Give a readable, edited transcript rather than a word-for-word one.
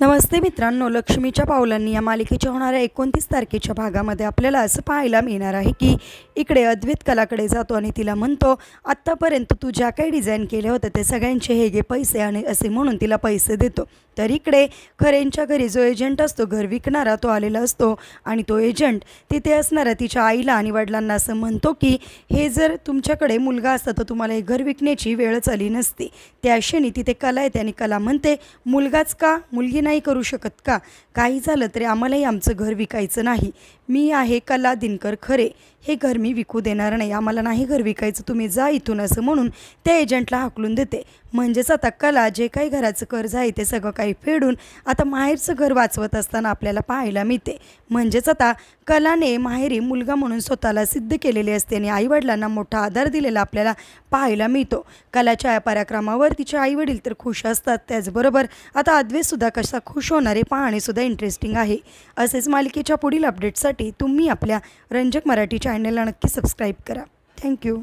नमस्ते मित्रांनो, लक्ष्मीच्या पावलांनी या मालिकेच्या होणाऱ्या 29 तारखेच्या भागामध्ये आपल्याला असं पाहायला मिळणार आहे की इकडे अद्वैत कलाकडे जातो आणि तिला म्हणतो, आत्तापर्यंत तू ज्या काही डिझाईन केले होते ते सगळ्यांचे हे घे पैसे आणि असे म्हणून तिला पैसे देतो। तर इकडे खरेंच्या घरी जो एजंट असतो, घर विकणारा, तो आलेला असतो आणि तो एजंट तिथे असणाऱ्या तिच्या आईला आणि वडिलांना असं म्हणतो की हे जर तुमच्याकडे मुलगा असता तर तुम्हाला हे घर विकण्याची वेळच आली नसती। त्या क्षणी तिथे कला येते आणि कला म्हणते, मुलगाच का, मुलगी नाही करू शकत का? काही झालं तरी आम्हालाही आमचं घर विकायचं नाही। मी आहे कला दिनकर खरे, हे घर मी विकू देणार नाही, आम्हाला नाही घर विकायचं, तुम्ही जा इथून असं म्हणून त्या एजंटला हाकलून देते। म्हणजेच आता कला जे काही घराचं कर्ज आहे ते सगळं काही फेडून आता माहेरचं घर वाचवत असताना आपल्याला पाहायला मिळते। म्हणजेच आता कलाने माहेरी मुलगा म्हणून स्वतःला सिद्ध केलेले असते आणि आईवडिलांना मोठा आधार दिलेला आपल्याला पाहायला मिळतो। कलाच्या या पराक्रमावर तिचे आईवडील तर खुश असतात, त्याचबरोबर आता अद्वैतसुद्धा कसा खुश होणारे पाहणेसुद्धा इंटरेस्टिंग आहे। असेच मालिकेच्या पुढील अपडेट्ससाठी तुम्ही आपल्या रंजक मराठी चॅनलला नक्की सबस्क्राईब करा। थँक्यू।